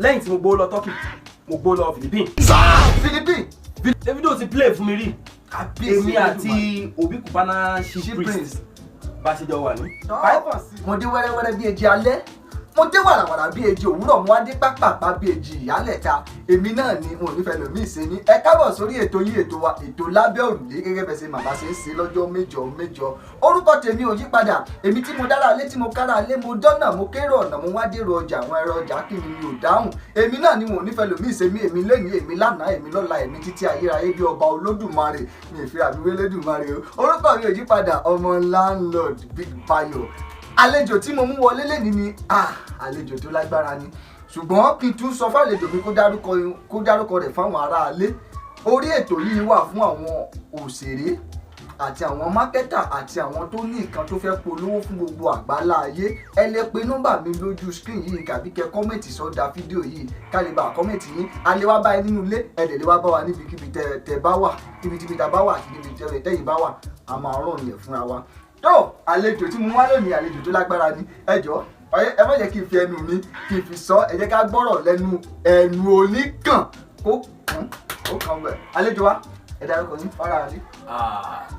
lẹ́yìn tí mo gbó lọ Turkey mo gbó lọ Philippines. Philippines. Davido ti play fún mi rí. Èmi àti Obi Cubana Chief Priest bá ṣe jọ wà ní. Mo dé wẹ́rẹ́wẹ́rẹ́ bí eji alẹ́, mo dé wàràwàrà bí eji òwúrọ̀, mo wá dé pápápá bí eji ìyálẹ̀ta. Èmi náà ni mo nífẹ̀ẹ́ lòmí ìṣe ní. Ẹ kábọ̀ sórí ètò yìí, ètò wa, ètò lábẹ́ òrùlé, gẹ́gẹ́ bẹ́ẹ̀ ṣe màmá ṣe ń ṣe lọ́jọ́ mẹ́jọ. Orúkọ tèmi ò yí padà. Èmi tí mo dára lé, tí mo kára lé, mo dọ́nà, mo kéré ọ̀nà, mo wá dèrò ọjà, àwọn ẹ̀rọ ọjà kí mi ò dáhùn. Èmi náà ni mo nífẹ̀ẹ́ lòmí ìṣe mi, èmi lónìí, èmi lánàá, èmi lọ́la, èmi títí ayérayé bí ọba Olódùmarè. Mi ì fi àbíwé Olódùmarè o. Orúkọ mi ò yí padà, ọmọ landlord Big Bayo. Àlejò tí mo mú wọlé lẹ́ni ni àlejò tó lágbára ni, ṣùgbọ́n kí n tún sọ fàlejò mi kó dárúkọ rẹ̀ fáwọn aráalé. Orí ètò yìí wà fún àwọn òṣèré àti àwọn mákẹ́tà àti àwọn tó ní nǹkan tó fẹ́ polówó fún gbogbo àgbálá ayé. Ẹ lè pe nọ́mbà mi lójú screen yìí tàbí kẹ́ kọ́mẹ̀ntì sọ́dà fídíò yìí ká lè bá kọ́mẹ̀ntì yín. A lè wá bá ẹ nínú ilé, ẹ lè wá bá wa níbikíbi tẹ́ bá wà, níbikíbi tá bá wà àti níbi tẹ́yìn bá wà, a máa rán yẹn fúnra wa. Tó àlejò tí mo wá lónìí, àlejò tó lágbára ni. Ẹ jọ̀ọ́, ẹ má jẹ́ kí n fi ẹnu mi kí n fi sọ, ẹ jẹ́ ká gbọ́rọ̀ lẹ́nu ẹnu oníkàn kó kàn wẹ̀. Àlejò wa, ẹ dárúkọ yín fara rí.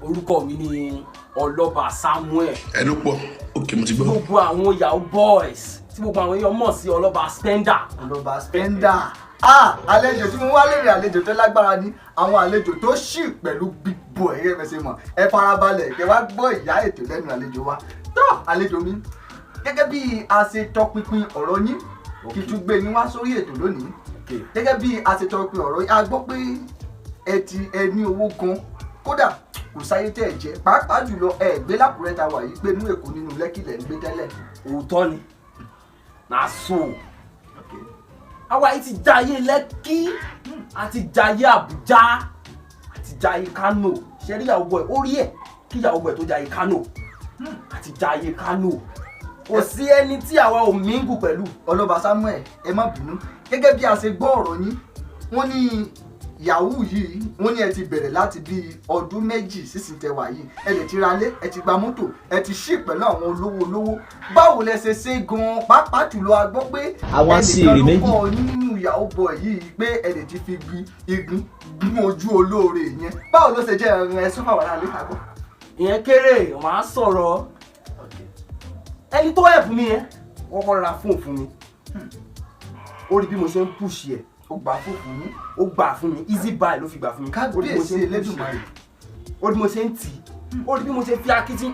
Orúkọ mi ni Ọlọ́ba Samuel. Ẹnu pọ̀, òkè mo ti gbọ́. Gbogbo àwọn yahoo boys tí gbogbo àwọn èèyàn mọ̀ sí Ọlọ́ba Spender. Ọlọ́ba Spender. Àlejò tí mo wá lónìí, àlejò tó lágbára ni. Àwọn àlejò tó ṣì pẹ̀lú big boy, ẹ fẹ́ ṣe mọ̀. Ẹ farabalẹ̀ kẹ́ wá gbọ́ ìyá ètò lẹ́nu àlejò wa. Tó àlejò mi, gẹ́gẹ́ bí a ṣe tọpinpin ọ̀rọ̀ yín, kí n tún gbé yín wá sórí ètò lónìí. Gẹ́gẹ́ bí a ṣe tọpinpin ọ̀rọ̀ yín, a gbọ́ pé ẹ ní owó gan, kódà kò sáyé tẹ́ ẹ jẹ, pàápàá jùlọ ẹ gbé l'Ákúrẹ́ ta wà yìí, pé inú Èkó nínú Lẹ́kì lẹ̀ ń gbé tẹ́lẹ̀. Òótọ́ ni, na so. Àwa yìí ti jayé Lẹ́kì, àti jayé Àbújá, àti jayé Kánò. Ṣé rí ìyàwó ẹ̀ ó rí ẹ̀ kí ìyàwó ẹ̀ tó jayé Kánò, àti jayé Kánò. Kò sí ẹni tí àwa ò mingle pẹ̀lú. Ọlọ́ba Samuel, ẹ má bínú. Gẹ́gẹ́ bí a ṣe gbọ́ ọ̀rọ̀ yín, wọ́n ní yahoo yìí, wọ́n ní ẹ ti bẹ̀rẹ̀ láti bí ọdún méjì sísìn tẹwà yìí. Ẹ lè ti ra lé, ẹ ti gba mọ́tò, ẹ ti ṣí pẹ̀lú àwọn olówó. Báwo lẹ ṣe ṣe gan-an? Pàápàá jùlọ a gbọ́ pé ẹnìkan ló kọ́ nínú yahoo boy yìí pé ẹ lè ti fi igun gún ojú olóore yẹn. Báwo ló ṣe jẹ́ ẹran ẹ sọ́fà wà láàrin àgbọ̀? Ìyẹn kéré, màá sọ̀rọ̀. Ẹni tó help mi yẹn, wọ́n kọ́ ra fóònù fún mi. Ó rí bí mo ṣe ń push ẹ̀. Ó gbà fún yín. Ó gbà fún mi, easy buy ló fi gbà fún mi. Kábíyèsí Elédùmarè. Ó rí bí mo ṣe ń tì í, ó rí bí mo ṣe fi akitiyan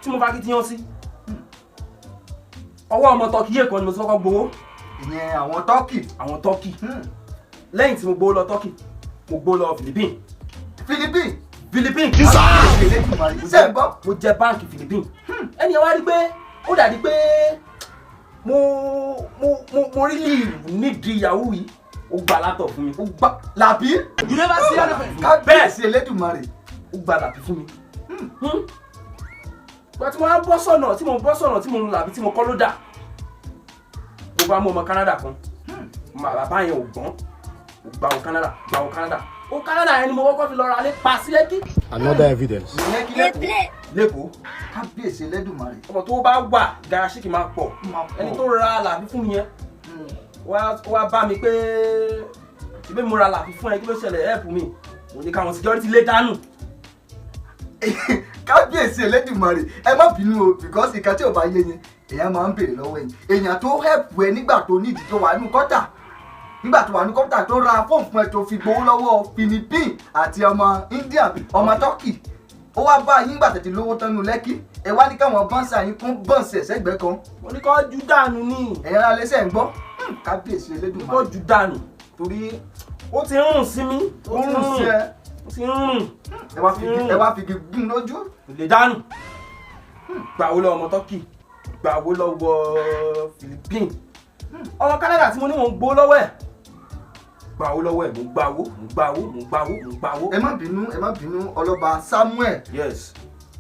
tí mo fa akitiyan sí. Ọwọ́ ọmọ Turkey yé kan ni mo ti kọ́kọ́ gbowó. Ìyẹn àwọn Turkey. Àwọn Turkey. Lẹ́yìn tí mo gbowó lọ Turkey, mo gbowó lọ Philippines. Ṣé gbọ́? Mo jẹ báǹkì Philippines. Ẹni ẹ wá rí pé ó dàbí pé mo really nídìí yahoo yìí. Ó gbà látọ̀ fún mi. Ó gbà làbí. You never see anything. Kábíyèsí Elédùmarè. Ó gbà làbí fún mi. Gba tí mo bọ́ sọ̀nà tí mo ń làbí tí mo kọ́ ló dà. Mo bá mú ọmọ Canada kan. Bàbá yẹn ò gbọ́n. Ó gba ò Canada. Ó Canada yẹn ni mo kọ́kọ́ fi lọ ra lé pa sí Lẹ́kì. Another evidence. Lẹ́kọ̀ọ́. Kábíyèsí Elédùmarè. Ọmọ tó bá wà garaṣí kì máa pọ̀. Ẹni tó ra làbí fún mi yẹn. Wá bá mi pé ìbí mo ra làbí fún ẹ, kí ló ṣẹlẹ̀ help mi. Mo ní káwọn security lé dànù. Kábíyèsí Elédùmarè, ẹ má bínú o, because ìkan tí ò bá yé yín èèyàn máa ń béèrè lọ́wọ́ yín. Èèyàn tó help ẹ nígbà tó nídìí tó wà nínú kọ́tà, tó ra fóònù fún ẹ tó fi gbowó lọ́wọ́ Philippines àti ọmọ India, ọmọ Turkey. Ó wá bá yín gbà tètè lówó tán nínú Lẹ́kì. Ẹ wá ní káwọn bọ́ǹsì yín kún bọ́ǹsì ẹ̀sẹ̀gbẹ́ kan. Mo ní kó ju dànù ni. Ẹ̀yin ara lẹ́sẹ̀ ń gbọ́. Kábíyèsí Elédùmarè. Kó ju dànù torí ó ti rùn sí mi. Ó rùn sí ẹ. Ó ti rùn. Ẹ wá fi gún lójú. Lè dànù. Gbàwó lọ ọmọ Turkey, gbàwó lọ́wọ́ Philippines. Ọmọ Canada tí mo ní mò ń gbó lọ́wọ́ ẹ̀. Gbàwó lọ́wọ́ ẹ̀, mo gbàwó. Ẹ má bínú Ọlọ́ba Samuel. Yes.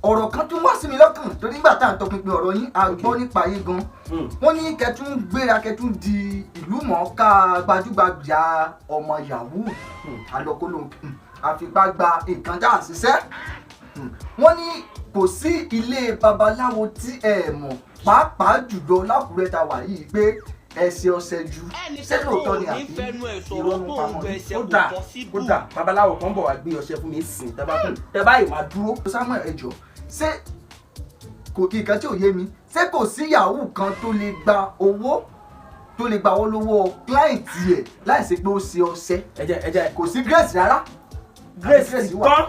Ọ̀rọ̀ kan tún wá sí mi lọ́kàn torí nígbà tá à ń tọpinpin ọ̀rọ̀ yín, a gbọ́ nípa yín gan. Wọ́n ní kẹtún gbéra kẹtún di ìlú mọ̀ọ́ká gbajúgbajà ọmọ yahoo. Àlọ́kọ́lọ́ àfipágba nǹkan tá à ń ṣiṣẹ́. Wọ́n ní kò sí ilé babaláwo tí ẹ mọ̀, pàápàá jùlọ l'Ákúrẹ́ ta wà yìí, pé ẹsẹ̀ ọ̀sẹ̀ ju ṣé lóòótọ́ ni àbí ìrọ̀rùn pamọ́. kódà babaláwo kan bọ̀ wá gbé ọṣẹ fún mi sìn tẹ́ báyìí máa dúró. Samuel ẹ jọ̀ọ́ ṣé kò kí nǹkan tí ò yé mi ṣé kò sí yahoo kan tó lè gba owó lọ́wọ́ client ẹ̀ láì ṣe pé ó ṣe ọṣẹ. ẹjẹ kò sí grace rárá. grace tán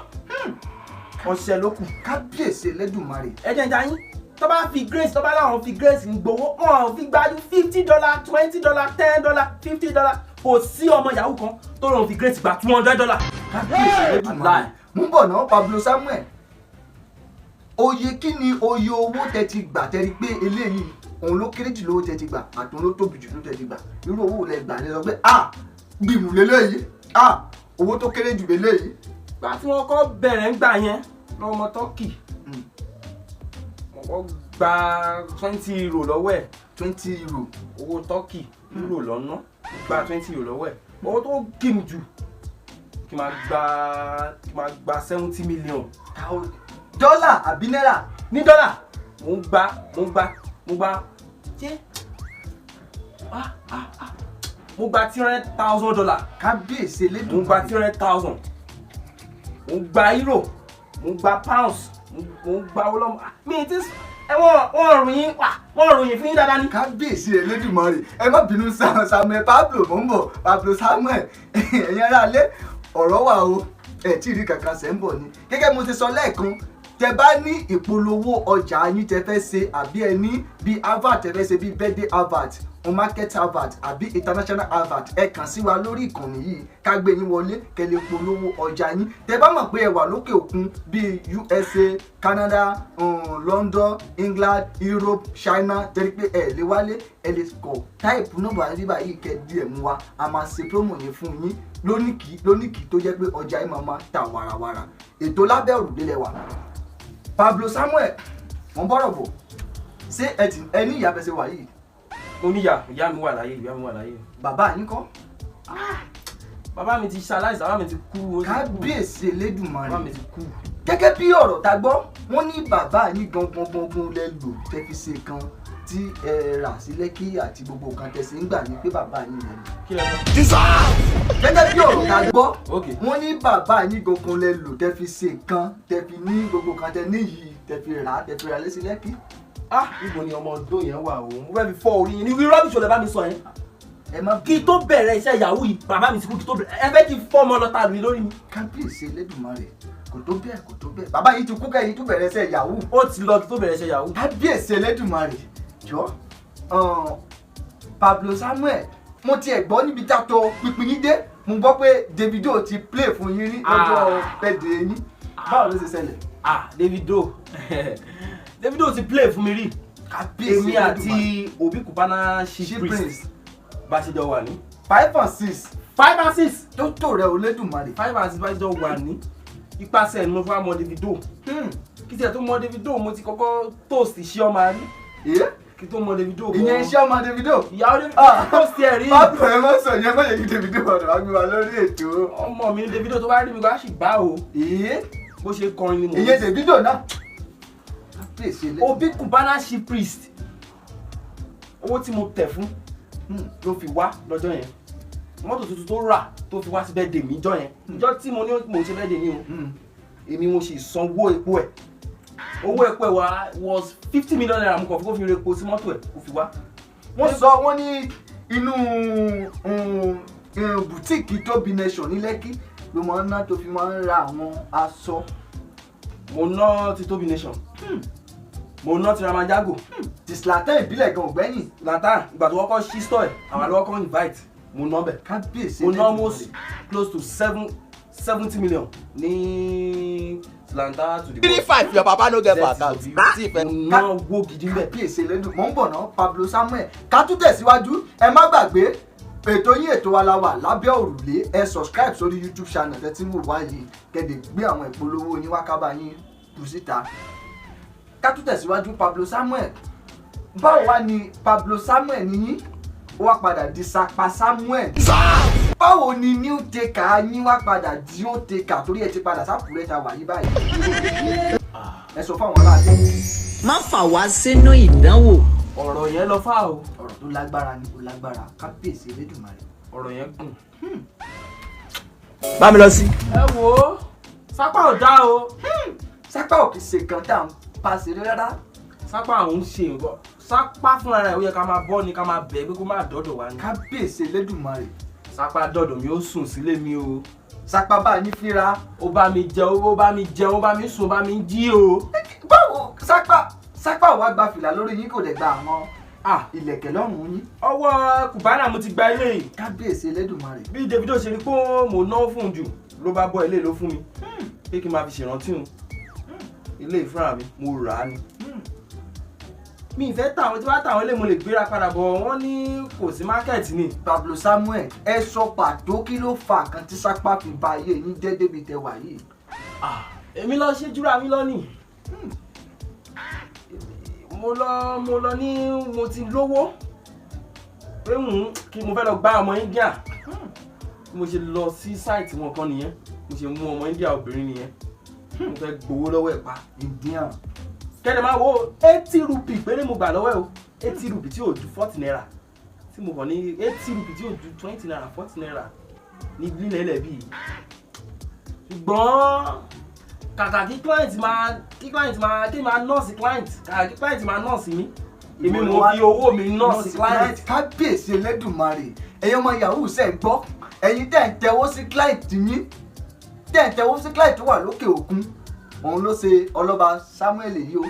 ọṣẹ ló kù. kábíyèsí Elédùmarè. ẹjẹ ìjà yín tó bá fi grace tó bá láwọn fi grace ń gbowó wọn fi gbájú $50 $20 $10 $50 kò sí ọmọ yahoo kan tó lọ́n fi grace gba $200. kábíyèsí Elédùmarè. mú bọ̀ náà Pablo Samuel oye kí ni oye owó tẹ́ ti gbà tẹ́ rí pé eléyìí òun ló kéré jù lówó tẹ́ ti gbà àti òun ló tóbi jù ló tẹ́ ti gbà irú owó lẹ gbà lẹ sọ pé gbìmù lélẹ́yìí owó tó kéré jù lélẹ́yìí. gbà tí wọ́n kọ́ bẹ̀rẹ̀ ń gbà yẹn lọ́mọ tọ́kì wọ́n gba €20 lọ́wọ́ ẹ̀. €20 owó tọ́kì euro lọ́nà gba €20 lọ́wọ́ ẹ̀. owó tó kì mí jù kí máa gba $70 million. dọ́là àbí náírà? ní dọ́là mo ń gba ṣé mo gba $300,000. kábíyèsí Elédùmarè. mo gba $300,000. mo gba euro mo gba pounds mo gba ọlọ́mọ mi ti wọ́n ròyìn fún yín dáadáa ní. kábíyèsí Elédùmarè ẹ má bínú Samuel Pablo mò ń bọ̀ Pablo Samuel ẹ̀yin ará alẹ́ ọ̀rọ̀ wà o ẹ̀ tí ì rí kankan ṣe ń bọ̀ ni gẹ́gẹ́ mo ti sọ lẹ́ẹ̀kan tẹ bá ní ìpolówó ọjà yín tẹ fẹ́ ṣe àbí ẹ ní bí advert tẹ fẹ́ ṣe bí birthday advert market advert àbí international advert ẹ kàn sí wa lórí ìkànnì yìí ká gbé yín wọlé kẹ́ lè polówó ọjà yín tẹ bá mọ̀ pé ẹ wà lókè òkun bíi USA Canada London England Europe China tẹ́lẹ̀ pé ẹ lè wálé ẹ lè kọ̀ táìpù nọ́mbà rí báyìí kẹ́ DM wa a máa ṣe promo yẹn fún yín lónìkì tó jẹ́ pé ọjà yín máa ta wàràwàrà ètò lábẹ́ òrùlé lẹ́wà. Pablo Samuel wọ́n bọ̀rọ̀ bọ̀ ṣé ẹ ní ìyá bẹ́sẹ̀ wà yìí. mo ní ìyá mi wà láyé. bàbá yín kọ́. bàbá mi ti ṣaláìsí bàbá mi ti kú. kábíyèsí Elédùmarè. bàbá mi ti kú. gẹ́gẹ́ bí ọ̀rọ̀ tá gbọ́ wọ́n ní bàbá yín gangan lẹ lò tẹ́ fi ṣe kan tí ẹ rà sí Lẹ́kì àti gbogbo nǹkan tẹ̀sí ń gbà ní pé bàbá yín lẹ lò. kí lẹ sọ. gẹ́gẹ́ bí ọ̀rọ̀ tá gbọ́ Okay. wọ́n ní bàbá yín gangan lẹ lò tẹ́ fi ṣe kan tẹ́ fi ní gbogbo nǹkan tẹ́ níyì tẹ́ fi rà lé sí Lẹ́kì. ibo ni ọmọ ọdún yẹn wà o mo fẹ́ fi fọ́ orí yín ní rọ́bìṣì ọ̀lẹ́ bá mi sọ yẹn. ẹ má kí tó bẹ̀rẹ̀ iṣẹ́ yahoo yìí bàbá mi ti kú kí tó bẹ̀rẹ̀ ẹ fẹ́ kí fọ́ ọmọ lọ́ta mi lórí mi. kábíyèsí Elédùmarè kò tó bẹ́ẹ̀ bàbá yìí ti kú kẹ́yìn tó bẹ̀rẹ̀ iṣẹ́ yahoo. ó ti lọ kí tó bẹ̀rẹ̀ iṣẹ́ yahoo. kábíyèsí Elédùmarè jọ Pablo Samuel mo tiẹ̀ gbọ́ níbi tátọ́ pínpín yín dé mo gbọ́ pé Davido ti play fún yín ní lọ́jọ́ birthday yín báwo ló ṣe ṣẹlẹ̀. Davido ti play fún mi rí. kábíyèsí èmi àti Obi Cubana She Prince bá ṣe jọ wà ní. 5 and 6. 5 and 6. tó tó rẹ Olódùmarè. 5 and 6 bá ṣe jọ wà ní. ipasẹ̀ ni mo fẹ́ mọ Davido. kí tiẹ̀ tó mọ Davido mo ti kọ́kọ́ toast iṣẹ́ ọmọ rí. kí tó mọ Davido. ìyẹn iṣẹ́ ọmọ Davido. ìyàwó Davido toast ẹ̀ rí. Pablo ẹ mọ̀ sọ yẹn mọ̀ yẹ kí Davido ọ̀dọ̀ wá gbé wa lórí ètò. ọmọ mi Davido tó bá rí mi wá sì gbá o. bó ṣe kọrin ni mo. ìyẹn Davido náà. Obi Cubana She Prince owó tí mo tẹ̀ fún ló fi wá lọ́jọ́ yẹn mọ́tò tuntun tó rà tó fi wá sí birthday mi jọ yẹn ìjọ tí mo ní mo ṣe birthday ní o èmi mo sì sanwó epo ẹ̀ owó epo ẹ̀ wá was $50 million mo kàn fi kó fi re epo sí mọ́tò ẹ̀ kó fi wá. wọ́n sọ wọ́n ní inú bùtíìkì Tóbi Nation ní Lẹ́kì ló máa ń ná tó fi máa ń ra àwọn aṣọ. mo ná ti Tóbi Nation mo ná ti Ramajago ti Zlatan ìbílẹ̀ gan ọ̀gbẹ́yìn. Zlatan ìgbà tó kọ́kọ́ ṣí store ẹ̀ àwọn àlọ́kọ́ invite mo ná bẹ̀. kábíyèsí mo ná almost close to $70 million ní Zlatan to the world. 35 your papa no get for account. mo ná owó gidi bẹ̀. kábíyèsí Elédùmarè mò ń bọ̀ náà Pablo Samuel ká tún tẹ̀síwájú ẹ má gbàgbé ètò yín ètò wa la wà lábẹ́ òrùlé ẹ subscribe sórí YouTube channel ẹ tí mo wá yìí kẹ́dẹ̀ gbé àwọn ìpolówó yín wá kábà yín kù síta. ká tún tẹ̀síwájú Pablo Samuel báwo wá ni Pablo Samuel níyín ó wá padà di Sapa Samuel. báwo ni new taker yín wá padà di old taker torí ẹ ti padà sápùrẹ́ ta wà yí báyìí. ẹ sọ fáwọn aláàbẹ̀. má fà wá sínú ìdánwò. ọ̀rọ̀ yẹn lọ fà o. ọ̀rọ̀ tó lágbára ni kò lágbára kábíyèsí Elédùmarè. ọ̀rọ̀ yẹn gùn. bá mi lọ sí. ẹ wo sápá ò dá o. sápá ò kì í ṣe kan tá à ń pa ṣeré rárá. sápá àwọn ń ṣe nǹkan sápá fúnra rẹ̀ ó yẹ ká máa bọ́ ni ká máa bẹ̀ pé kó má dọ́dọ̀ wá ni. kábíyèsí Elédùmarè. sápá dọ́dọ̀ mi ó sùn sílé mi o. sápá bá yín fínra. ó bá mi jẹun ó bá mi jẹun ó bá mi sùn ó bá mi jí o. báwo sápá ò wá gba fìlà lórí yín kò dẹ̀ gba àwọn ìlẹ̀kẹ̀ lọ́rùn yín. ọwọ́ kùbánà mo ti gba ilé yìí. kábíyèsí Elédùmarè. bí Davido ṣe rí pé mo náwó fún un jù ló bá bọ́ ilé ló fún mi pé kí n máa fi ṣèrántí òun ilé ìfúnra mi mo rà á ni. mi ìfẹ́ tàwọn tí wọ́n tàwọn ilé mo lè gbéra padà bọ̀ wọ́n ní kò sí mákẹ́ẹ̀tì ni. Pablo Samuel ẹ sọ pàtó kí ló fà kan tí sápá fi ba ayé yín jẹ́ débi tẹ wà yìí. èmi lọ ṣe júra mi lọ́nìí. mo lọ ní mo ti lówó pé kí mo fẹ́ lọ gbá ọmọ India mo ṣe lọ sí sáìtì wọn kan nìyẹn mo ṣe mú ọmọ India obìnrin nìyẹn mo fẹ́ gbowó lọ́wọ́ ẹ̀ pa Indian. kẹ́lẹ́ máa wo 80 rupee péré mo gbà lọ́wọ́ ẹ̀ o 80 rupee tí ò ju 40 naira tí mo kàn ní 80 rupee tí ò ju 20 naira 40 naira ní lílẹ̀ ilẹ̀ bíi ṣùgbọ́n kàkà kí client máa nọ́ọ̀sì client kàkà kí client máa nọ́ọ̀sì mi èmi mo fi owó mi nọ́ọ̀sì client. kábíyèsí Elédùmarè ẹ̀yin ọmọ yahoo ṣe gbọ́ ẹ̀yin tẹ̀ ń tẹwọ́ sí client yín tẹ̀ ń tẹwọ́ sí client tó wà lókè òkun òun ló ṣe ọlọ́ba Samuel yìí o.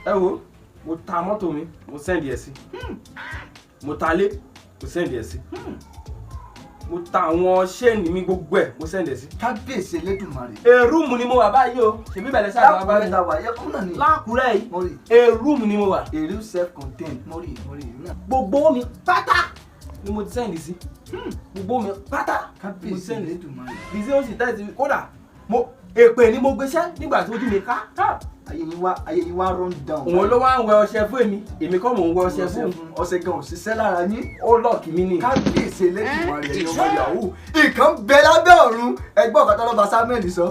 ẹ wo mo ta mọ́tò mi mo sẹ́ndì ẹ̀ sí mo ta lé mo sẹ́ndì ẹ̀ sí mo ta àwọn ṣéènì mi gbogbo ẹ̀ mo sẹ́ndì ẹ̀ sí. kábíyèsí Elédùmarè. èrúùmù ni mo wà báyìí o ṣèbí bẹ̀rẹ̀ sáà wà báyìí lákùrẹ́ yìí èrúùmù ni mo wà. èrú self contained mọ́rì náà. gbogbo owó mi pátá ni mo ti sẹ́ndì sí gbogbo owó mi pátá mo kábíyèsí sẹ́ndì sí. Elédùmarè. bìsí ó sì tẹ́sí kódà èpè ni mo gbéṣẹ́ nígbà tí ojú mi ká. ayé yín wá run down. òun ló wá ń wẹ ọṣẹ fún èmi kọ́ mò ń wẹ ọṣẹ fún un. ọṣẹ gan ò ṣiṣẹ́ lára yín. ó lọ́ọ̀kì mi ni. kábíyèsí Elédùmarè ẹ̀yin ọmọ yahoo nǹkan bẹ lábẹ́ ọ̀run ẹgbẹ́ ọ̀kan tọ́lọ́ba Samuel sọ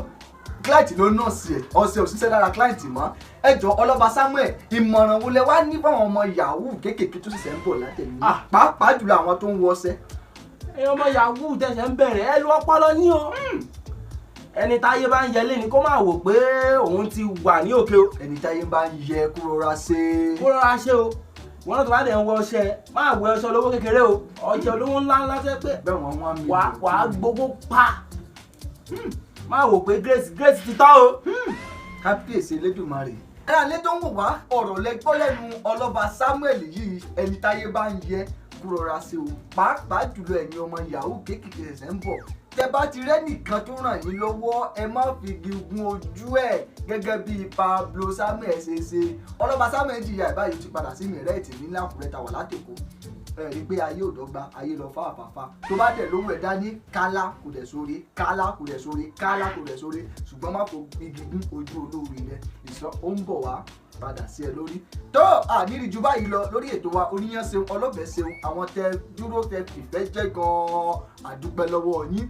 client ló nọ́ọ̀sì ẹ̀ ọṣẹ ò ṣiṣẹ́ lára client mọ́ ẹjọ́ ọlọ́ba Samuel ìmọ̀ràn wo lẹ wá ní fáwọn ọmọ yahoo kéékèèké tó ṣẹ̀ṣẹ̀ ń bọ̀ látẹ̀yìn pàápàá jùlọ àwọn tó ń wọṣẹ́. ẹ̀yin ọmọ yahoo tẹ̀sẹ̀ ń bẹ̀rẹ̀ ẹ lu ọpọlọ yín o ẹni táyé bá ń yẹlé ni kó máa wò pé òun ti wà ní òkè o. ẹni táyé bá ń yẹ kó rọra ṣe. kó rọra ṣe o wọn náà tó bá dẹ̀ ń wọ ọṣẹ máa wọ ọṣẹ olówó kékeré o ọṣẹ olówó ńlá ńlá tẹ́ pé bẹ́ẹ̀ wọ́n wá mi. wàá gbogbo pa máa wò pé grace ti tán o. kábíyèsí Elédùmarè. ẹ alẹ́ tó ń wò wá ọ̀rọ̀ lẹ́gbọ́ lẹ́nu ọlọ́ba Samuel yìí ẹni táyé bá ń yẹ kó rọra ṣe o pàápàá jùlọ ẹ̀yin ọmọ yahoo kéékèèké ṣẹ̀ṣẹ̀ ń bọ̀ tẹ bá ti rẹ́nìkan tó ràn yín lọ́wọ́ ẹ má fi gun ojú ẹ̀ gẹ́gẹ́ bí Pablo Samuel ṣe ṣe ọlọ́ba Samuel jìyà ìbáyìí ti padà sí mìíràn ní Àkúrẹ́ ta wà látẹ̀kọ́ ẹ rí i pé ayé ò dọ́gba ayé lọ fáfáfá tó bá dẹ̀ lówó ẹ̀ dání kálá kò dẹ̀ sórí kálá kò dẹ̀ sórí kálá kò dẹ̀ sórí ṣùgbọ́n má fò igi gún ojú olóore rẹ ìsọ ó ń bọ̀ wá padà sí ẹ lórí tó àníri ju báyìí lọ lórí ètò wa oníyàn ṣeun ọlọ́bẹ̀ ṣeun àwọn tẹ dúró tẹ fìfẹ́ jẹ́ gan-an àdúpẹ́ lọ́wọ́ yín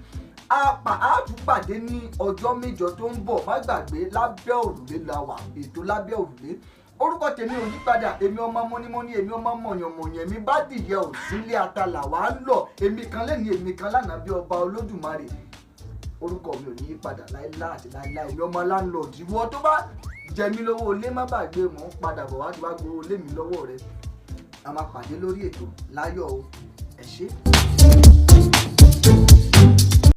àtúpàdé ní ọjọ́ mẹ́jọ tó ń bọ̀ má gbàgbé lábẹ́ òrùlé la wà ètò lábẹ́ òrùlé orúkọ tèmi ò yí padà èmi ọmọ mọ́nímọ́ní èmi ọmọ mọ̀yànmọ̀yàn èmi bá dìyẹ ò sílé àtàlà wà á lọ èmi kan lẹ́ni èmi kan lánàá bí ọba Olódùmarè orúkọ mi ò ní yí padà láíláí àti láíláí èmi ọmọ láńlọ́ọ̀dù ìwọ tó bá jẹ mí lówó olé má bàgbé mọ́ ń padà bọ̀ wá tí wàá gbowó olé mi lọ́wọ́ rẹ a máa pàdé lórí ètò láyọ̀ o ẹ ṣé.